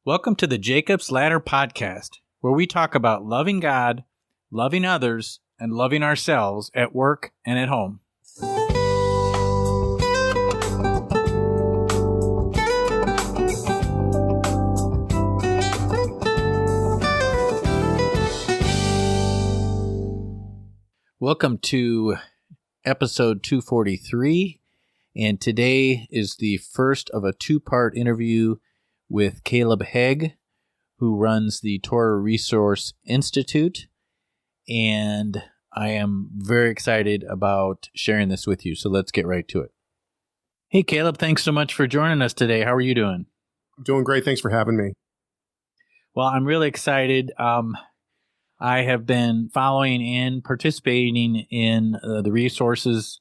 Welcome to the Jacob's Ladder podcast, where we talk about loving God, loving others, and loving ourselves at work and at home. Welcome to episode 243, and today is the first of a two-part interview with Caleb Hegg, who runs the Torah Resource Institute, and I am very excited about sharing this with you, so let's get right to it. Hey, Caleb, thanks so much for joining us today. How are you doing? I'm doing great. Thanks for having me. Well, I'm really excited. I have been following and participating in the resources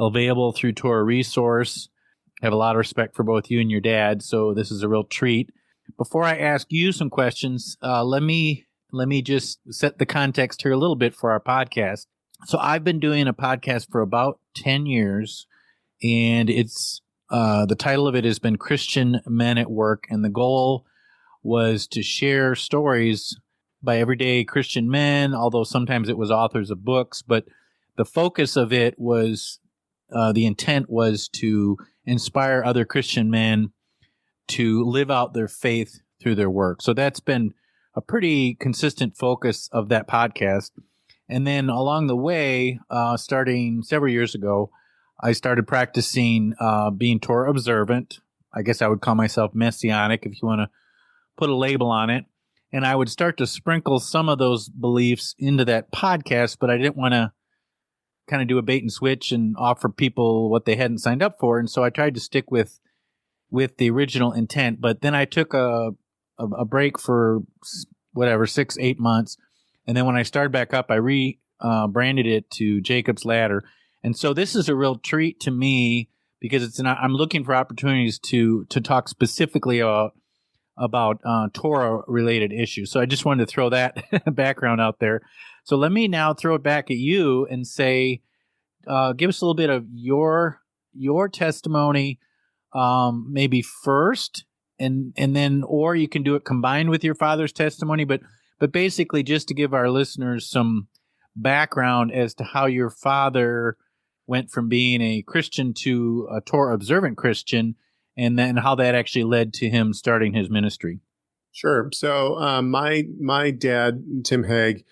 available through Torah Resource. I have a lot of respect for both you and your dad, so this is a real treat. Before I ask you some questions, let me just set the context here a little bit for our podcast. So I've been doing a podcast for about 10 years, and it's the title of it has been Christian Men at Work, and the goal was to share stories by everyday Christian men, although sometimes it was authors of books, but the focus of it was, the intent was to inspire other Christian men to live out their faith through their work. So that's been a pretty consistent focus of that podcast. And then along the way, starting several years ago, I started practicing being Torah observant. I guess I would call myself messianic if you want to put a label on it. And I would start to sprinkle some of those beliefs into that podcast, but I didn't want to kind of do a bait and switch and offer people what they hadn't signed up for. And so I tried to stick with the original intent. But then I took a break for 6-8 months. And then when I started back up, I rebranded it to Jacob's Ladder. And so this is a real treat to me because I'm looking for opportunities to talk specifically about Torah-related issues. So I just wanted to throw that background out there. So let me now throw it back at you and say, give us a little bit of your testimony, maybe first, and then, or you can do it combined with your father's testimony, but basically just to give our listeners some background as to how your father went from being a Christian to a Torah observant Christian, and then how that actually led to him starting his ministry. Sure. So my dad, Tim Hegg,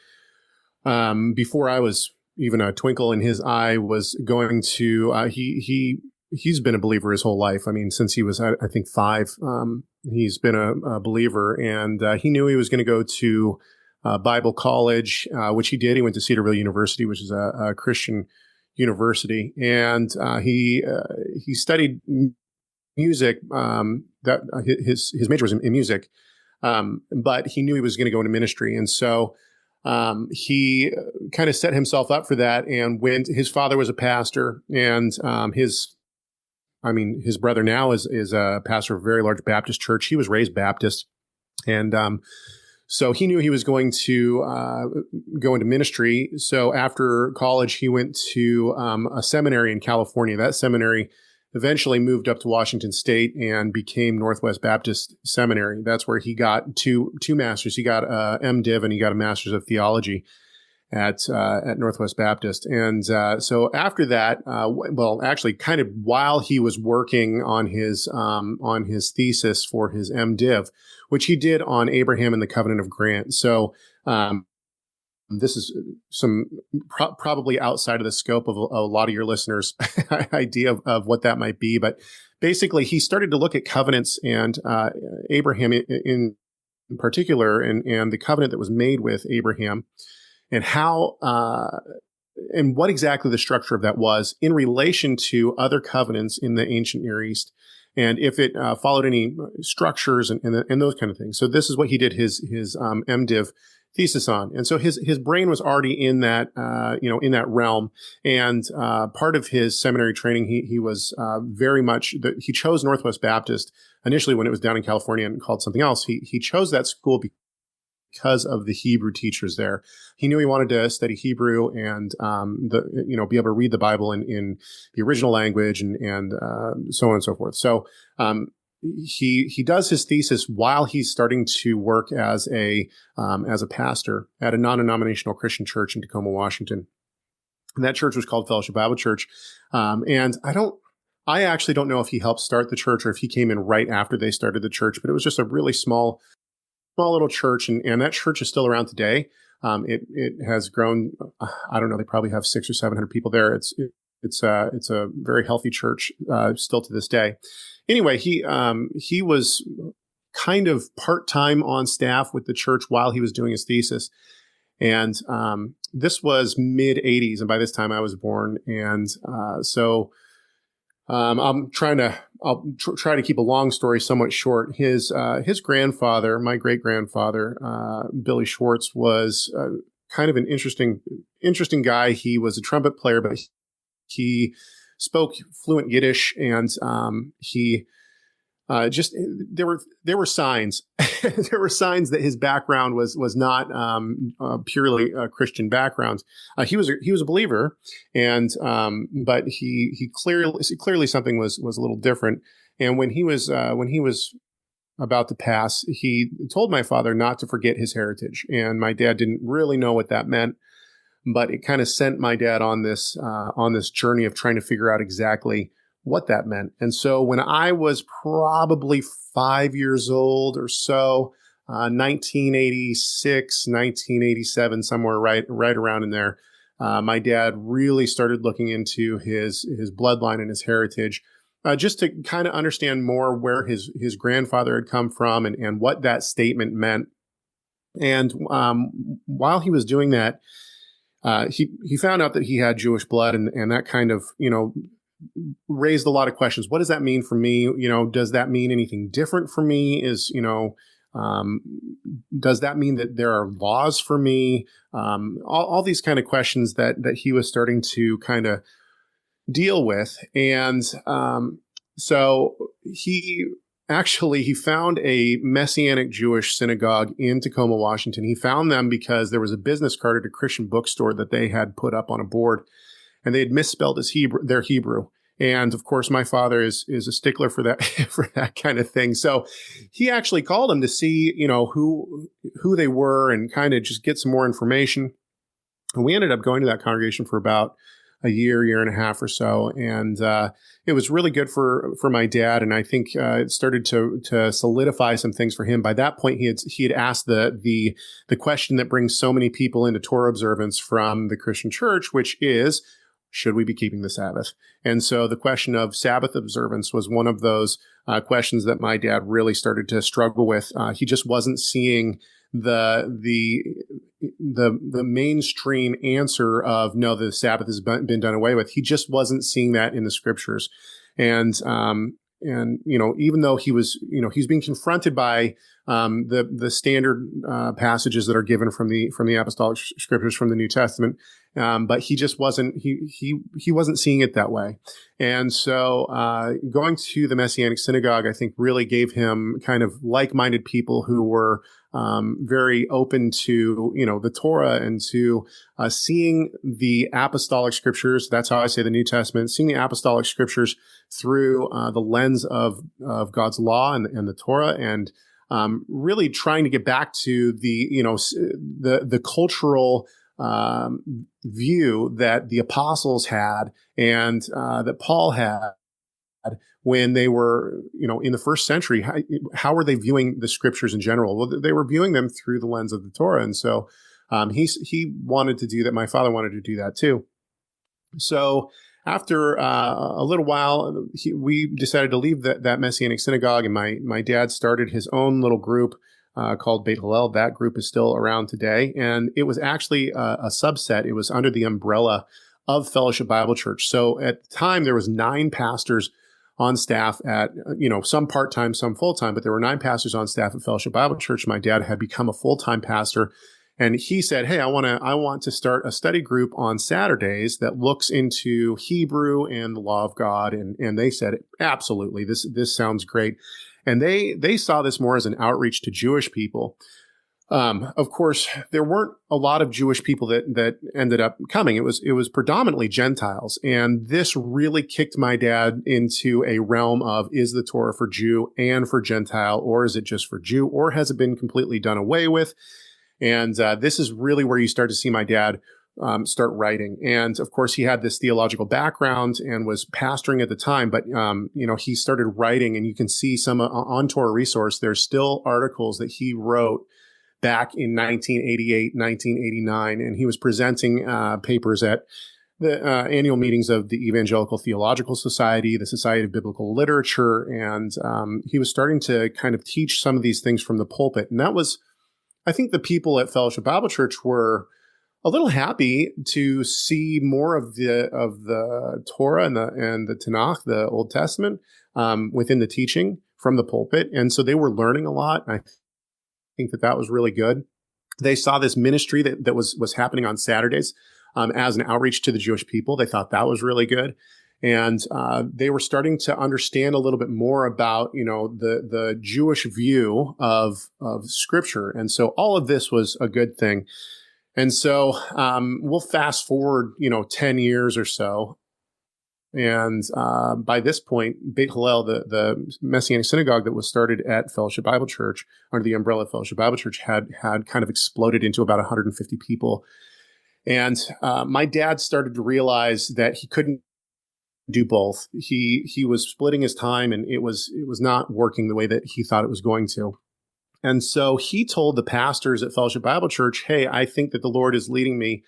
before I was even a twinkle in his eye, was going to he's been a believer his whole life. I mean, since he was I think 5, he's been a believer, and he knew he was going to go to Bible college, which he did. He went to Cedarville University, which is a Christian university, and he studied music. That his major was in music, but he knew he was going to go into ministry, and so he kind of set himself up for that. And when his father was a pastor, and his brother now is a pastor of a very large Baptist church. He was raised Baptist, and so he knew he was going to go into ministry. So after college, he went to a seminary in California. That seminary eventually moved up to Washington State and became Northwest Baptist Seminary. That's where he got two masters. He got a MDiv and he got a master's of theology at Northwest Baptist. And so after that, actually, kind of while he was working on his thesis for his MDiv, which he did on Abraham and the Covenant of Grant. So this is some probably outside of the scope of a lot of your listeners' idea of what that might be. But basically, he started to look at covenants and Abraham in particular, and the covenant that was made with Abraham, and how and what exactly the structure of that was in relation to other covenants in the ancient Near East, and if it followed any structures and those kind of things. So this is what he did his MDiv thesis on. And so his brain was already in that, in that realm. And part of his seminary training, he was very much he chose Northwest Baptist initially when it was down in California and called something else. He chose that school because of the Hebrew teachers there. He knew he wanted to study Hebrew and be able to read the Bible in the original language and so on and so forth. So he does his thesis while he's starting to work as a pastor at a non-denominational Christian church in Tacoma, Washington. And that church was called Fellowship Bible Church. And I actually don't know if he helped start the church or if he came in right after they started the church, but it was just a really small little church. And that church is still around today. It has grown. I don't know. They probably have 600 or 700 people there. It's a very healthy church, still to this day. Anyway, he was kind of part-time on staff with the church while he was doing his thesis. And this was mid 80s. And by this time I was born. And so I'll try to keep a long story somewhat short. His grandfather, my great grandfather, Billy Schwartz, was kind of an interesting guy. He was a trumpet player, but he spoke fluent Yiddish, and he there were signs there were signs that his background was not purely a Christian background. He was a believer, and but he clearly something was a little different. And when he was about to pass, he told my father not to forget his heritage, and my dad didn't really know what that meant, but it kind of sent my dad on this journey of trying to figure out exactly what that meant. And so when I was probably 5 years old or so, 1986, 1987, somewhere right around in there, my dad really started looking into his bloodline and his heritage, just to kind of understand more where his grandfather had come from and what that statement meant. And while he was doing that, he found out that he had Jewish blood, and that kind of, raised a lot of questions. What does that mean for me? Does that mean anything different for me? Does that mean that there are laws for me? All these kind of questions that he was starting to kind of deal with. And so he found a Messianic Jewish synagogue in Tacoma, Washington. He found them because there was a business card at a Christian bookstore that they had put up on a board, and they had misspelled their Hebrew. And of course, my father is a stickler for that for that kind of thing. So he actually called them to see, who they were and kind of just get some more information. And we ended up going to that congregation for about a year and a half or so. And it was really good for my dad. And I think it started to solidify some things for him. By that point, he had asked the question that brings so many people into Torah observance from the Christian church, which is, should we be keeping the Sabbath? And so the question of Sabbath observance was one of those questions that my dad really started to struggle with. He just wasn't seeing the mainstream answer of, no, the Sabbath has been done away with. He just wasn't seeing that in the scriptures. And even though he's being confronted by the standard passages that are given from the apostolic scriptures from the New Testament, but he just wasn't he wasn't seeing it that way. And so going to the Messianic synagogue, I think, really gave him kind of like-minded people who were very open to the Torah and to seeing the apostolic scriptures. That's how I say the New Testament, seeing the apostolic scriptures through the lens of God's law and the Torah, and really trying to get back to the cultural view that the apostles had and that Paul had when they were, in the first century. How were they viewing the scriptures in general? Well, they were viewing them through the lens of the Torah. And so he wanted to do that. My father wanted to do that too. So after a little while, we decided to leave that Messianic synagogue, and my dad started his own little group called Beit Hillel. That group is still around today, and it was actually a subset. It was under the umbrella of Fellowship Bible Church. So at the time, there was 9 pastors on staff at, some part-time, some full-time, but there were 9 pastors on staff at Fellowship Bible Church. My dad had become a full-time pastor, and he said, "Hey, I want to start a study group on Saturdays that looks into Hebrew and the law of God." And they said, "Absolutely, this sounds great." And they saw this more as an outreach to Jewish people. Of course, there weren't a lot of Jewish people that ended up coming. It was predominantly Gentiles, and this really kicked my dad into a realm of, is the Torah for Jew and for Gentile, or is it just for Jew, or has it been completely done away with? And this is really where you start to see my dad start writing. And of course, he had this theological background and was pastoring at the time, but he started writing, and you can see some on Torah Resource. There's still articles that he wrote back in 1988, 1989, and he was presenting papers at the annual meetings of the Evangelical Theological Society, the Society of Biblical Literature, and he was starting to kind of teach some of these things from the pulpit. And that was, I think, the people at Fellowship Bible Church were a little happy to see more of the Torah and the Tanakh, the Old Testament, within the teaching from the pulpit, and so they were learning a lot. I think that was really good. They saw this ministry that was happening on Saturdays as an outreach to the Jewish people. They thought that was really good. And they were starting to understand a little bit more about, the Jewish view of Scripture. And so all of this was a good thing. And so we'll fast forward, 10 years or so. And by this point, Beit Hillel, the Messianic synagogue that was started at Fellowship Bible Church under the umbrella of Fellowship Bible Church had kind of exploded into about 150 people. And my dad started to realize that he couldn't do both. He was splitting his time, and it was not working the way that he thought it was going to. And so he told the pastors at Fellowship Bible Church, hey, I think that the Lord is leading me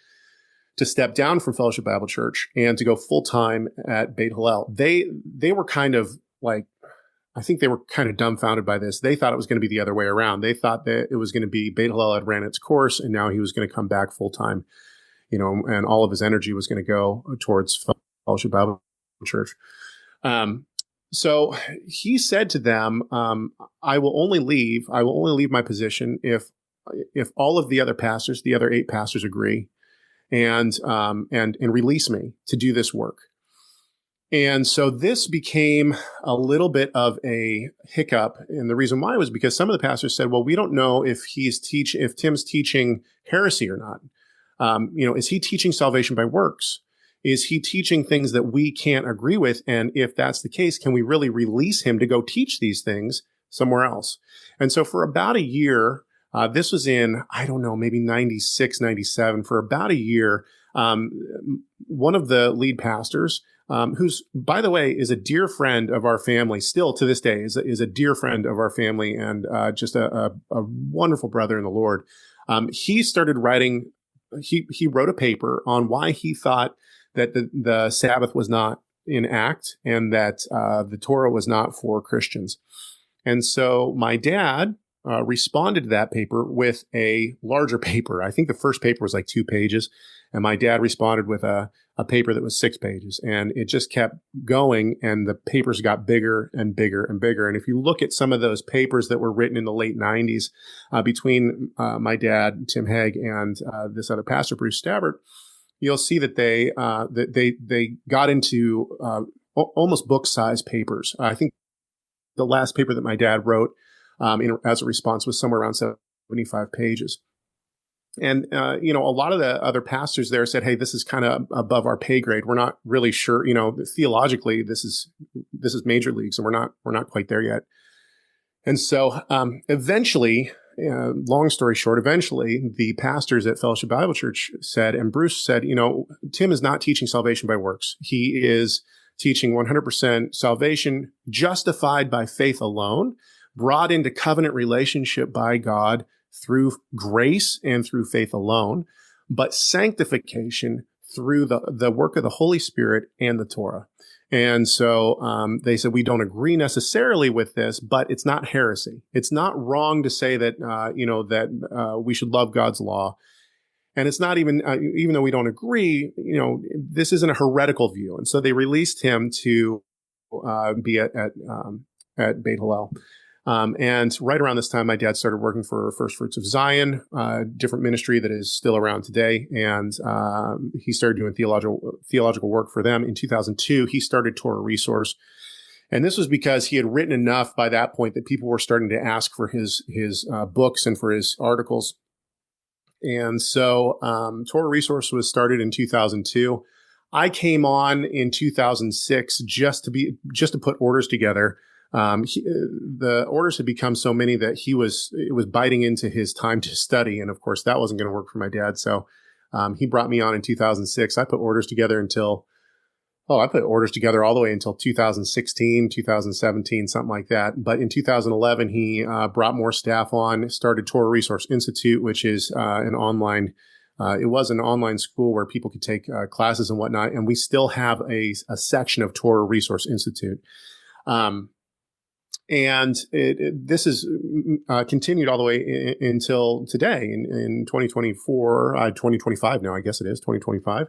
to step down from Fellowship Bible Church and to go full-time at Beit Hillel. They were kind of like, I think they were kind of dumbfounded by this. They thought it was going to be the other way around. They thought that it was going to be Beit Hillel had ran its course, and now he was going to come back full-time, and all of his energy was going to go towards Fellowship Bible Church. So he said to them, I will only leave my position if all of the other pastors, the other 8 pastors, agree and release me to do this work. And so this became a little bit of a hiccup. And the reason why was because some of the pastors said, well, we don't know if Tim's teaching heresy or not. Is he teaching salvation by works? Is he teaching things that we can't agree with? And if that's the case, can we really release him to go teach these things somewhere else? And so for about a year, this was in, I don't know, maybe 96, 97, for about a year, one of the lead pastors, who's, by the way, is a dear friend of our family, still to this day, is a dear friend of our family, and just a wonderful brother in the Lord. He started writing, he wrote a paper on why he thought that the Sabbath was not in act and that the Torah was not for Christians. And so my dad responded to that paper with a larger paper. I think the first paper was like 2 pages, and my dad responded with a paper that was 6 pages. And it just kept going, and the papers got bigger and bigger and bigger. And if you look at some of those papers that were written in the late 90s between my dad, Tim Hegg, and this other pastor, Bruce Stabbert, you'll see that they got into almost book-sized papers. I think the last paper that my dad wrote as a response was somewhere around 75 pages. And, a lot of the other pastors there said, hey, this is kind of above our pay grade. We're not really sure, theologically, this is major leagues, and we're not quite there yet. And so eventually, long story short, eventually the pastors at Fellowship Bible Church said, and Bruce said, Tim is not teaching salvation by works. He is teaching 100% salvation justified by faith alone, brought into covenant relationship by God through grace and through faith alone, but sanctification through the work of the Holy Spirit and the Torah. And so they said, we don't agree necessarily with this, but it's not heresy. It's not wrong to say that, we should love God's law. And it's not even though we don't agree, this isn't a heretical view. And so they released him to be at Beit Hillel. And right around this time, my dad started working for First Fruits of Zion, different ministry that is still around today. And he started doing theological work for them. In 2002, he started Torah Resource. And this was because he had written enough by that point that people were starting to ask for his books and for his articles. And so Torah Resource was started in 2002. I came on in 2006 just to put orders together. The orders had become so many that it was biting into his time to study. And of course, that wasn't going to work for my dad. So he brought me on in 2006. I put orders together all the way until 2016, 2017, something like that. But in 2011, he brought more staff on, started Torah Resource Institute, which is an online school where people could take classes and whatnot. And we still have a section of Torah Resource Institute. This is continued all the way until today in 2024, 2025 now, I guess it is 2025.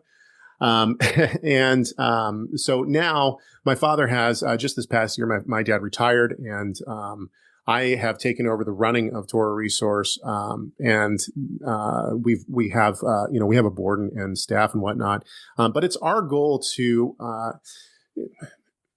So now my father has, just this past year, my dad retired, and I have taken over the running of Torah Resource. We have a board and staff and whatnot. But it's our goal to,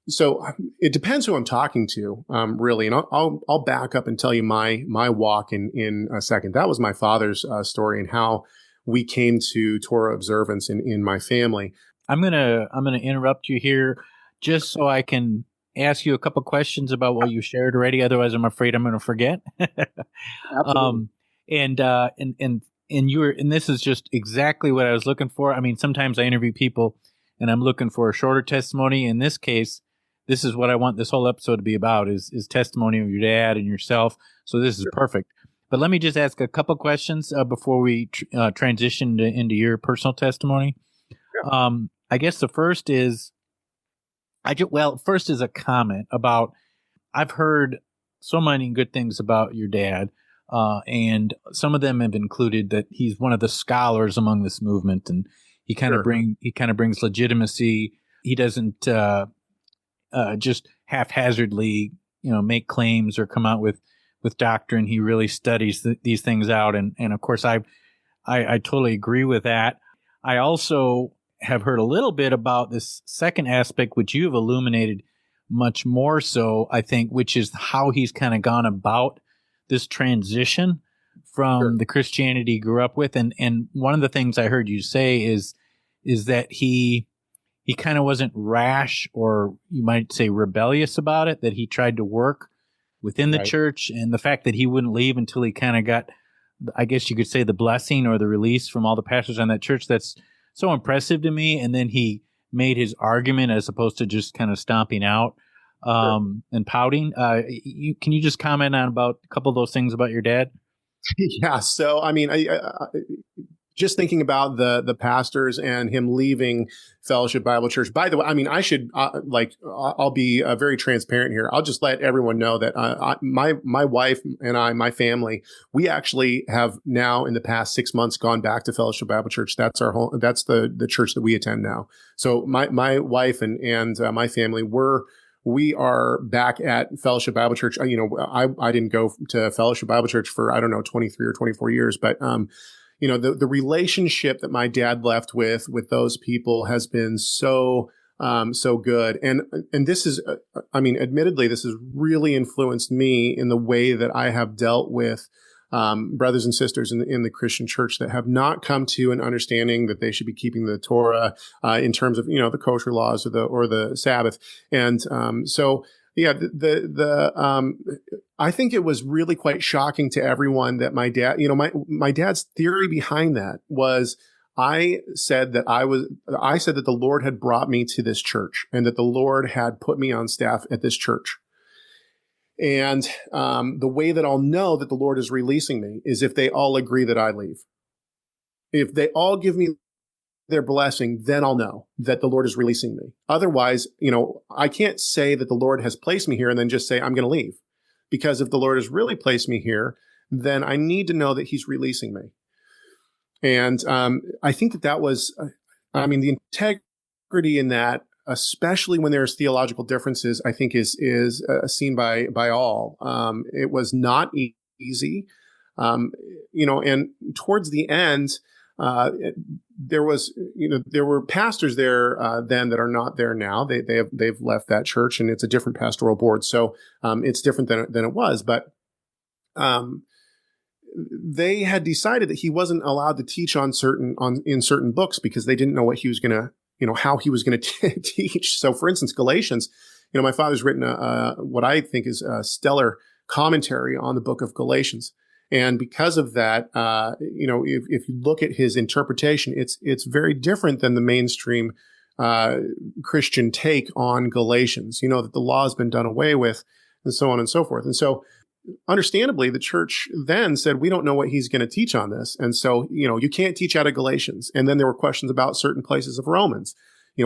so it depends who I'm talking to, really. And I'll back up and tell you my walk in a second. That was my father's story and how we came to Torah observance in my family. I'm gonna interrupt you here just so I can ask you a couple questions about what you shared already. Otherwise, I'm afraid I'm going to forget. Absolutely. And this is just exactly what I was looking for. I mean, sometimes I interview people and I'm looking for a shorter testimony. In this case, this is what I want this whole episode to be about is testimony of your dad and yourself. So this is perfect. But let me just ask a couple questions before we transition into your personal testimony. Yeah. I guess the first is, first is a comment about, I've heard so many good things about your dad, and some of them have included that he's one of the scholars among this movement, and he kind of brings legitimacy. He doesn't just haphazardly, make claims or come out with doctrine. He really studies these things out. And of course, I totally agree with that. I also have heard a little bit about this second aspect, which you've illuminated much more so, I think, which is how he's kind of gone about this transition from the Christianity he grew up with. And one of the things I heard you say is that he kind of wasn't rash, or you might say rebellious about it, that he tried to work within the church, and the fact that he wouldn't leave until he kind of got, I guess you could say, the blessing or the release from all the pastors on that church. That's so impressive to me. And then he made his argument as opposed to just kind of stomping out and pouting. Can you just comment on about a couple of those things about your dad? Yeah. So, I mean, I just thinking about the pastors and him leaving Fellowship Bible Church. By the way, I mean, I should I'll be very transparent here. I'll just let everyone know that my wife and my family, we actually have now in the past 6 months gone back to Fellowship Bible Church. That's our home. That's the church that we attend now. So my wife and my family, we are back at Fellowship Bible Church. I didn't go to Fellowship Bible Church for, 23 or 24 years, but the relationship that my dad left with those people has been so good. And this is, admittedly, this has really influenced me in the way that I have dealt with brothers and sisters in the Christian church that have not come to an understanding that they should be keeping the Torah in terms of, the kosher laws or the Sabbath. And yeah, I think it was really quite shocking to everyone that my dad, my dad's theory behind that was, I said that the Lord had brought me to this church and that the Lord had put me on staff at this church. And the way that I'll know that the Lord is releasing me is if they all agree that I leave. If they all give me their blessing, then I'll know that the Lord is releasing me. Otherwise, I can't say that the Lord has placed me here and then just say, I'm going to leave. Because if the Lord has really placed me here, then I need to know that he's releasing me. And I think that was, the integrity in that, especially when there's theological differences, I think is seen by all. It was not easy, and towards the end, there was, there were pastors there then that are not there now. They've left that church, and it's a different pastoral board. So it's different than it was. But they had decided that he wasn't allowed to teach in certain books because they didn't know what he was going to, how he was going to teach. So, for instance, Galatians. My father's written what I think is a stellar commentary on the book of Galatians. And because of that, if you look at his interpretation, it's very different than the mainstream Christian take on Galatians, that the law has been done away with and so on and so forth. And so understandably, the church then said, we don't know what he's going to teach on this. And so, you can't teach out of Galatians. And then there were questions about certain places of Romans.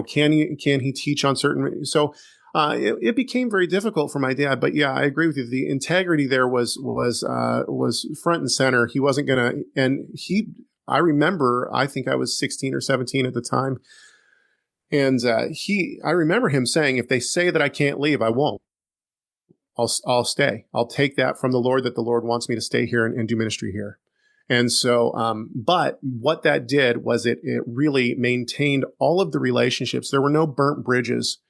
Can he teach on certain? So it became very difficult for my dad. But yeah, I agree with you. The integrity there was front and center. He wasn't going to, and I remember, I think I was 16 or 17 at the time. And I remember him saying, if they say that I can't leave, I won't. I'll stay. I'll take that from the Lord, that the Lord wants me to stay here and do ministry here. And so, but what that did was it really maintained all of the relationships. There were no burnt bridges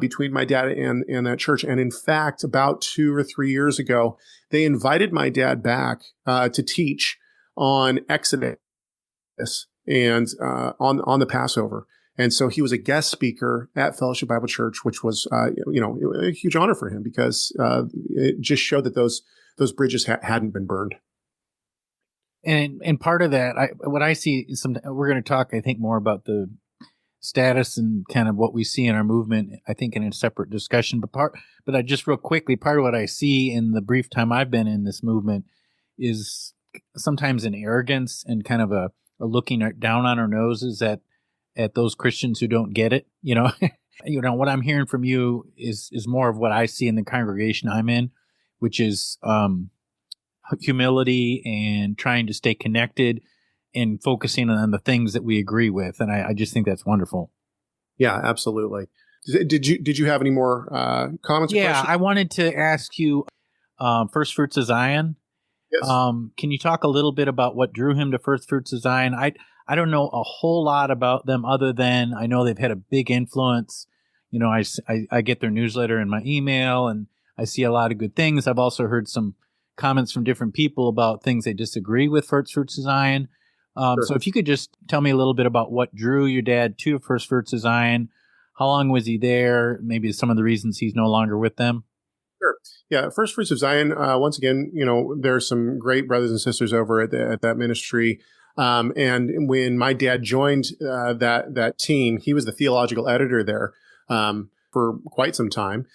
between my dad and that church. And in fact, about 2 or 3 years ago, they invited my dad back to teach on Exodus and on the Passover. And so he was a guest speaker at Fellowship Bible Church, which was, a huge honor for him because it just showed that those bridges hadn't been burned. And part of that, what I see is we're going to talk, I think, more about the status and kind of what we see in our movement, I think, in a separate discussion. But I just real quickly, part of what I see in the brief time I've been in this movement is sometimes an arrogance and kind of a looking down on our noses at those Christians who don't get it. What I'm hearing from you is more of what I see in the congregation I'm in, which is humility and trying to stay connected and focusing on the things that we agree with. And I just think that's wonderful. Yeah, absolutely. Did you have any more comments? Yeah, or questions? I wanted to ask you, First Fruits of Zion. Yes. Can you talk a little bit about what drew him to First Fruits of Zion? I don't know a whole lot about them other than I know they've had a big influence. I get their newsletter in my email and I see a lot of good things. I've also heard some comments from different people about things they disagree with First Fruits of Zion. Sure. So if you could just tell me a little bit about what drew your dad to First Fruits of Zion, how long was he there? Maybe some of the reasons he's no longer with them. Sure. Yeah. First Fruits of Zion. Once again, there's some great brothers and sisters over at that ministry. And when my dad joined that team, he was the theological editor there for quite some time.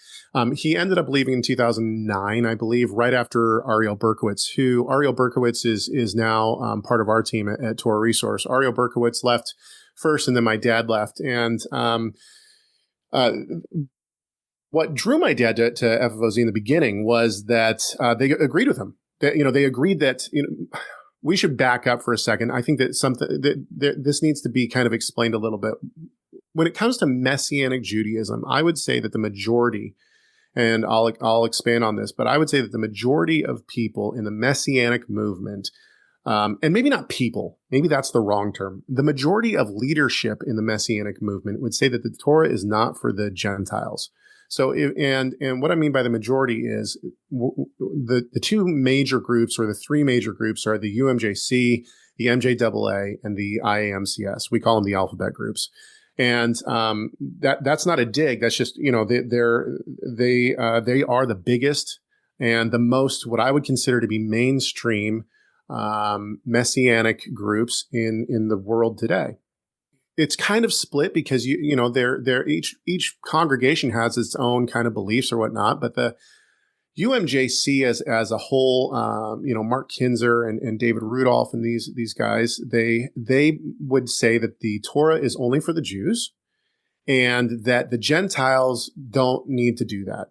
He ended up leaving in 2009, I believe, right after Ariel Berkowitz, who Ariel Berkowitz is now part of our team at Torah Resource. Ariel Berkowitz left first, and then my dad left. And what drew my dad to FFOZ in the beginning was that they agreed with him. They agreed that we should back up for a second. I think that this needs to be kind of explained a little bit. When it comes to Messianic Judaism, I would say that the majority, and I'll expand on this, but I would say that the majority of people in the Messianic movement, and maybe not people, maybe that's the wrong term. The majority of leadership in the Messianic movement would say that the Torah is not for the Gentiles. So, and what I mean by the majority is the two major groups, or the three major groups, are the UMJC, the MJAA, and the IAMCS. We call them the alphabet groups. And that's not a dig. That's just, they are the biggest and the most, what I would consider to be mainstream Messianic groups in the world today. It's kind of split because each congregation has its own kind of beliefs or whatnot, but the UMJC as a whole, Mark Kinzer and David Rudolph and these guys, they would say that the Torah is only for the Jews, and that the Gentiles don't need to do that.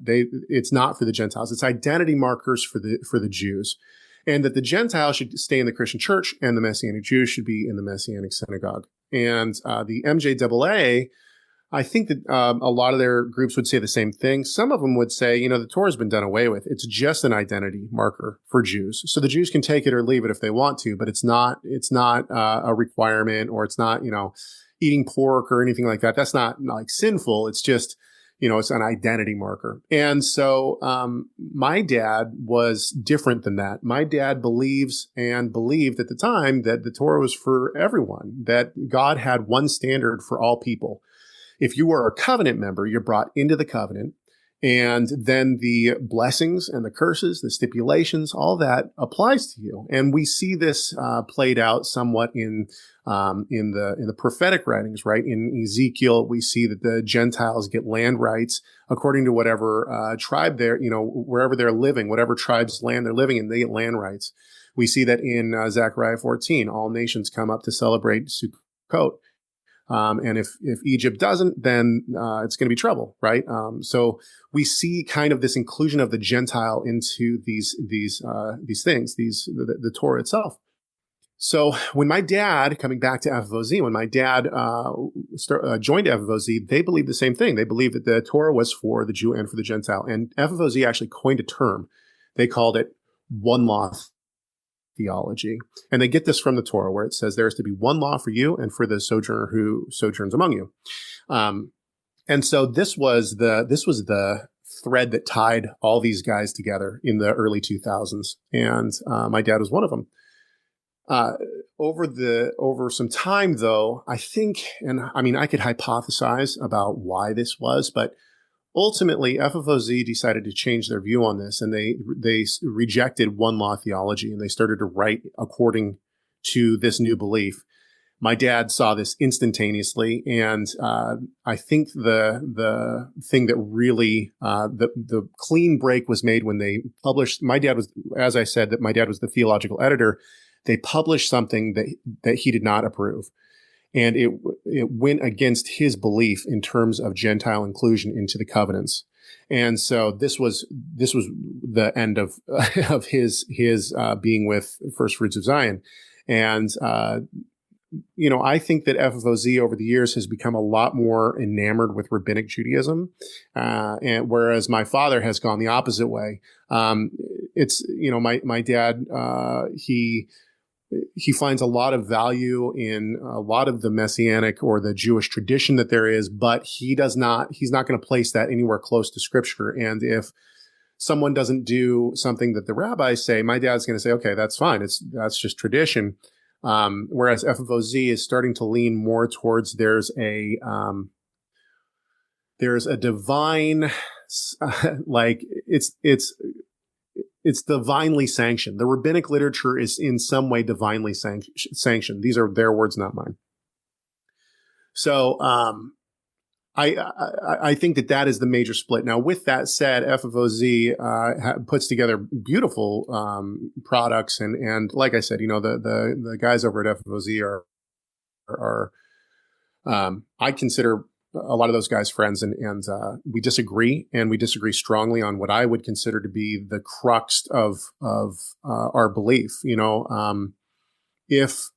It's not for the Gentiles. It's identity markers for the Jews, and that the Gentiles should stay in the Christian church and the Messianic Jews should be in the Messianic synagogue. And the MJAA I think that a lot of their groups would say the same thing. Some of them would say, the Torah has been done away with. It's just an identity marker for Jews. So the Jews can take it or leave it if they want to, but it's not a requirement, or it's not, eating pork or anything like that. That's not like sinful. It's just, it's an identity marker. And so my dad was different than that. My dad believes and believed at the time that the Torah was for everyone, that God had one standard for all people. If you were a covenant member, you're brought into the covenant, and then the blessings and the curses, the stipulations, all that applies to you. And we see this played out somewhat in the prophetic writings, right? In Ezekiel, we see that the Gentiles get land rights according to whatever tribe they're, wherever they're living, whatever tribe's land they're living in, they get land rights. We see that in Zechariah 14, all nations come up to celebrate Sukkot. And if Egypt doesn't, then it's going to be trouble, right? So we see kind of this inclusion of the Gentile into these things, the Torah itself. So when my dad, coming back to FFOZ, when my dad joined FFOZ, they believed the same thing. They believed that the Torah was for the Jew and for the Gentile. And FFOZ actually coined a term. They called it one law theology. And they get this from the Torah, where it says there is to be one law for you and for the sojourner who sojourns among you. And so this was the thread that tied all these guys together in the early 2000s. And my dad was one of them. Over some time, though, I think, and I mean, I could hypothesize about why this was, but ultimately, FFOZ decided to change their view on this, and they rejected one law theology, and they started to write according to this new belief. My dad saw this instantaneously, and I think the thing that really the clean break was made when they published. My dad was, as I said, that my dad was the theological editor. They published something that he did not approve. And it went against his belief in terms of Gentile inclusion into the covenants. And so this was the end of his being with First Fruits of Zion. And I think that FFOZ over the years has become a lot more enamored with rabbinic Judaism, and whereas my father has gone the opposite way. It's my dad, he finds a lot of value in a lot of the Messianic or the Jewish tradition that there is, but he's not going to place that anywhere close to Scripture. And if someone doesn't do something that the rabbis say, my dad's going to say, okay, that's fine. That's just tradition. Whereas FFOZ is starting to lean more towards there's a divine, like it's divinely sanctioned. The rabbinic literature is in some way divinely sanctioned. These are their words, not mine. So I think that is the major split. Now, with that said, FFOZ puts together beautiful products, and like I said, the guys over at FFOZ are I consider a lot of those guys friends, and we disagree, and we disagree strongly on what I would consider to be the crux of our belief. If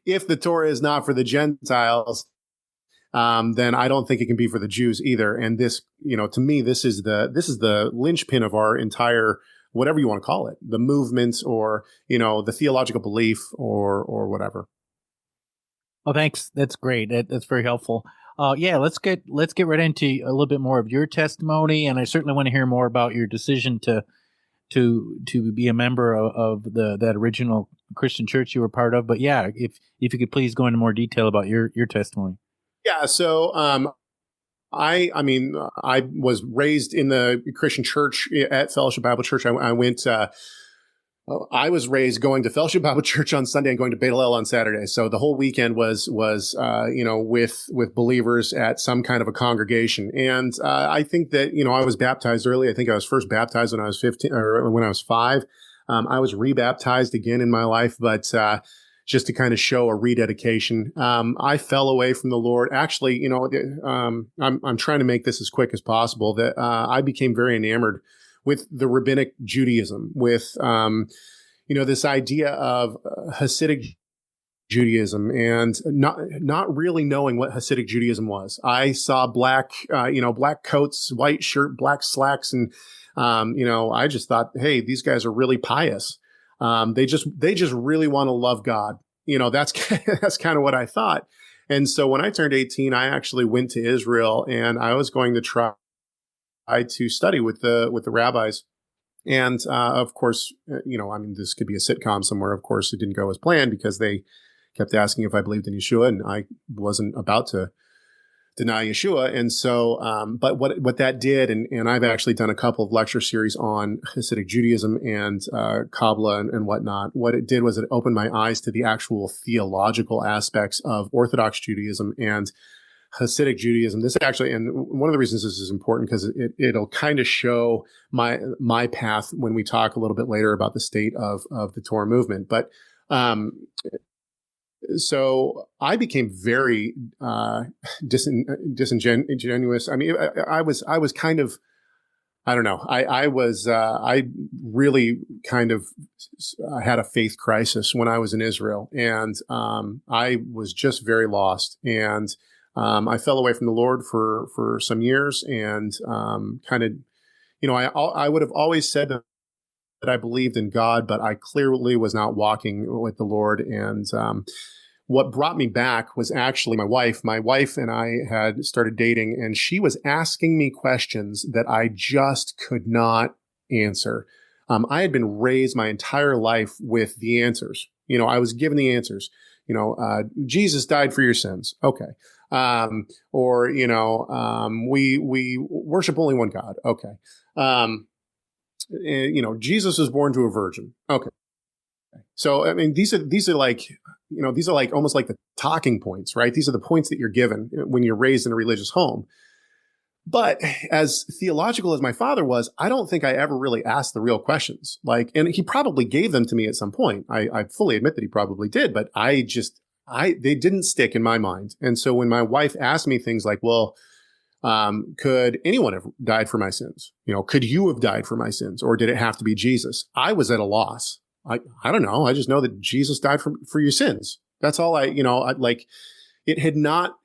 if the Torah is not for the Gentiles, then I don't think it can be for the Jews either. And this, to me, this is the linchpin of our entire, whatever you want to call it, the movement, or the theological belief, or whatever. Oh, thanks. That's great. That's very helpful. Let's get right into a little bit more of your testimony, and I certainly want to hear more about your decision to be a member of that original Christian church you were part of. But yeah, if you could please go into more detail about your testimony. Yeah. So I was raised in the Christian church at Fellowship Bible Church. I went. I was raised going to Fellowship Bible Church on Sunday and going to Beit Hillel on Saturday. So the whole weekend was with believers at some kind of a congregation. And I think that, I was baptized early. I think I was first baptized when I was 15 or when I was 5. I was rebaptized again in my life, but just to kind of show a rededication. I fell away from the Lord. Actually, I'm trying to make this as quick as possible. That I became very enamored with the rabbinic Judaism, with, this idea of Hasidic Judaism and not really knowing what Hasidic Judaism was. I saw black coats, white shirt, black slacks, and I just thought, hey, these guys are really pious. They just really want to love God. That's that's kind of what I thought. And so when I turned 18, I actually went to Israel, and I was going to try to study with the rabbis. And of course, this could be a sitcom somewhere. Of course, it didn't go as planned because they kept asking if I believed in Yeshua, and I wasn't about to deny Yeshua. And so, but what that did, and I've actually done a couple of lecture series on Hasidic Judaism and Kabbalah and whatnot. What it did was it opened my eyes to the actual theological aspects of Orthodox Judaism and Hasidic Judaism. This actually, and one of the reasons this is important because it'll kind of show my path when we talk a little bit later about the state of the Torah movement. But so I became very disingenuous. I mean, I was kind of, I don't know. I really kind of had a faith crisis when I was in Israel, and I was just very lost. And I fell away from the Lord for some years, and kind of, I would have always said that I believed in God, but I clearly was not walking with the Lord. And what brought me back was actually my wife. My wife and I had started dating, and she was asking me questions that I just could not answer. I had been raised my entire life with the answers. I was given the answers. Jesus died for your sins. Okay. We worship only one God. Okay. Jesus was born to a virgin. Okay. So, I mean, these are like almost like the talking points, right? These are the points that you're given when you're raised in a religious home. But as theological as my father was, I don't think I ever really asked the real questions. And he probably gave them to me at some point. I fully admit that he probably did, but they didn't stick in my mind. And so when my wife asked me things like, well, could anyone have died for my sins? Could you have died for my sins? Or did it have to be Jesus? I was at a loss. I don't know. I just know that Jesus died for your sins. That's all it had not,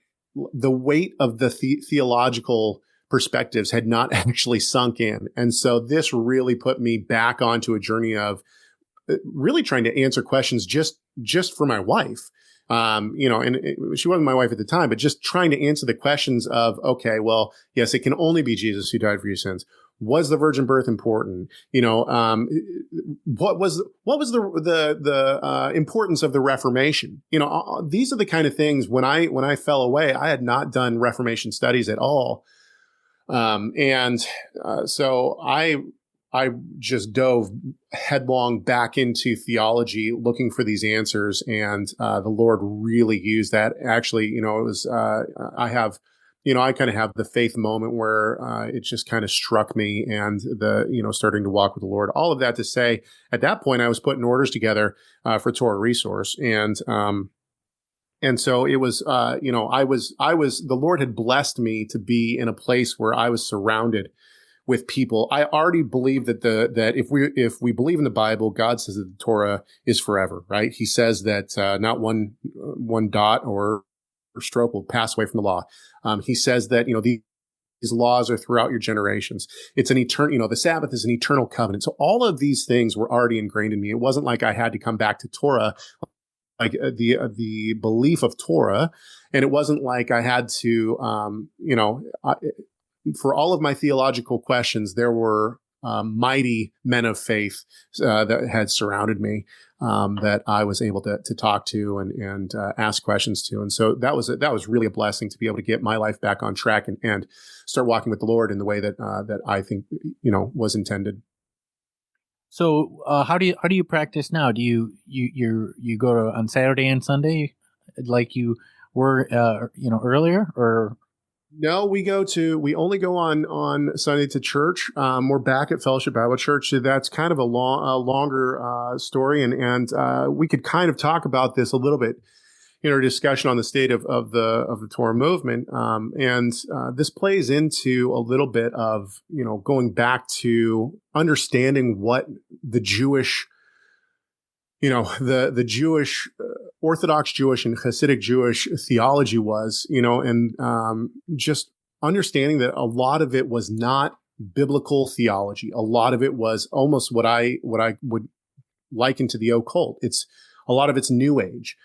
the weight of the theological perspectives had not actually sunk in. And so this really put me back onto a journey of really trying to answer questions just for my wife. She wasn't my wife at the time, but just trying to answer the questions of, okay, well, yes, it can only be Jesus who died for your sins. Was the virgin birth important? What was the importance of the Reformation? These are the kind of things when I fell away, I had not done Reformation studies at all. So I just dove headlong back into theology, looking for these answers. And the Lord really used that. Actually, it was, I kind of have the faith moment where it just kind of struck me, and starting to walk with the Lord. All of that to say, at that point, I was putting orders together for Torah Resource. And so it was, the Lord had blessed me to be in a place where I was surrounded with people. I already believe that if we believe in the Bible, God says that the Torah is forever, right? He says that not one dot or stroke will pass away from the law. He says that these laws are throughout your generations. It's an eternal, the Sabbath is an eternal covenant. So all of these things were already ingrained in me. It wasn't like I had to come back to Torah, like the belief of Torah, and it wasn't like I had to, for all of my theological questions, there were mighty men of faith that had surrounded me, that I was able to talk to and ask questions to. And so that was really a blessing to be able to get my life back on track and start walking with the Lord in the way that I think, was intended. So how do you practice now? Do you go to on Saturday and Sunday like you were earlier, or? No, we only go on Sunday to church. We're back at Fellowship Bible Church. So that's kind of a longer story, and we could kind of talk about this a little bit in our discussion on the state of the Torah movement. This plays into a little bit of going back to understanding what the Jewish the Jewish Orthodox Jewish and Hasidic Jewish theology was, and just understanding that a lot of it was not biblical theology. A lot of it was almost what I would liken to the occult. A lot of it's New Age,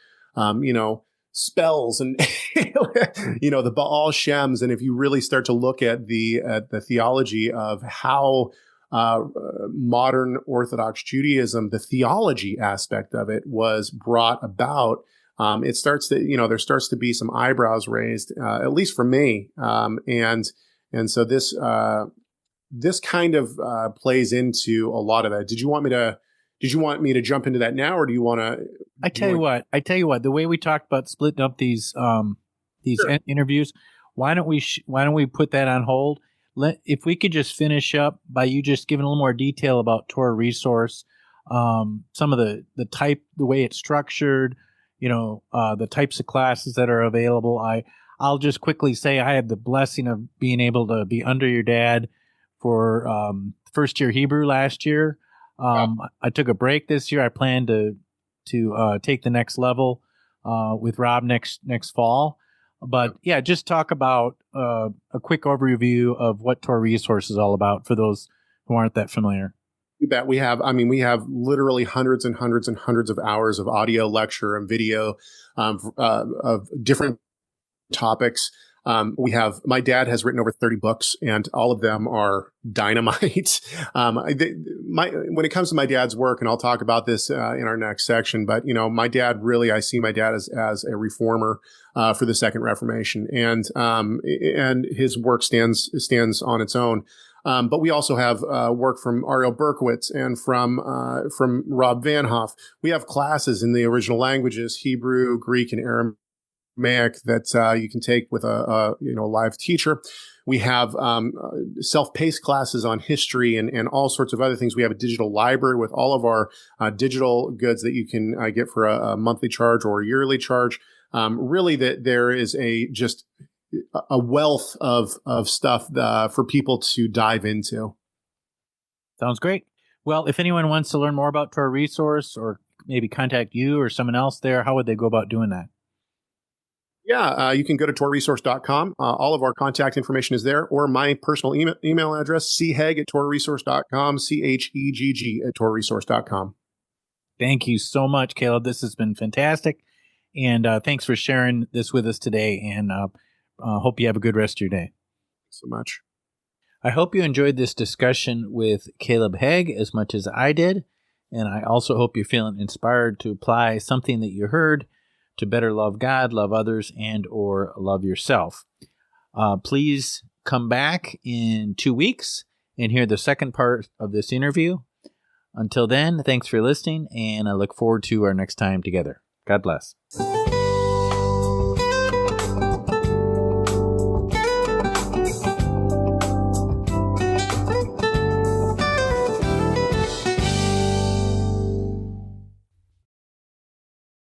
spells and the Baal Shems. And if you really start to look at the theology of how modern Orthodox Judaism, the theology aspect of it was brought about, there starts to be some eyebrows raised, at least for me. And so this kind of plays into a lot of that. Did you want me to jump into that now, or do you want to? I tell you what, the way we talked about splitting up these Sure. interviews, why don't we put that on hold? If we could just finish up by you just giving a little more detail about Torah Resource, some of the way it's structured, the types of classes that are available. I'll just quickly say I had the blessing of being able to be under your dad for first year Hebrew last year. I took a break this year. I plan to take the next level with Rob next fall. But yeah, just talk about a quick overview of what Torah Resource is all about for those who aren't that familiar. You bet. We have literally hundreds and hundreds and hundreds of hours of audio lecture and video of different topics. My dad has written over 30 books, and all of them are dynamite. When it comes to my dad's work, and I'll talk about this in our next section, but my dad really, I see my dad as a reformer for the Second Reformation, and his work stands on its own. But we also have work from Ariel Berkowitz and from Rob Van Hoff. We have classes in the original languages, Hebrew, Greek, and Aramaic, that you can take with a live teacher. We have self-paced classes on history and all sorts of other things. We have a digital library with all of our digital goods that you can get for a monthly charge or a yearly charge. Really, that there is just a wealth of stuff for people to dive into. Sounds great. Well, if anyone wants to learn more about Torah Resource or maybe contact you or someone else there, how would they go about doing that? Yeah, you can go to torahresource.com. All of our contact information is there, or my personal email address, chegg@torahresource.com, chegg@torahresource.com. Thank you so much, Caleb. This has been fantastic. And thanks for sharing this with us today. And hope you have a good rest of your day. Thanks so much. I hope you enjoyed this discussion with Caleb Hegg as much as I did. And I also hope you're feeling inspired to apply something that you heard to better love God, love others, and or love yourself. Please come back in 2 weeks and hear the second part of this interview. Until then, thanks for listening, and I look forward to our next time together. God bless.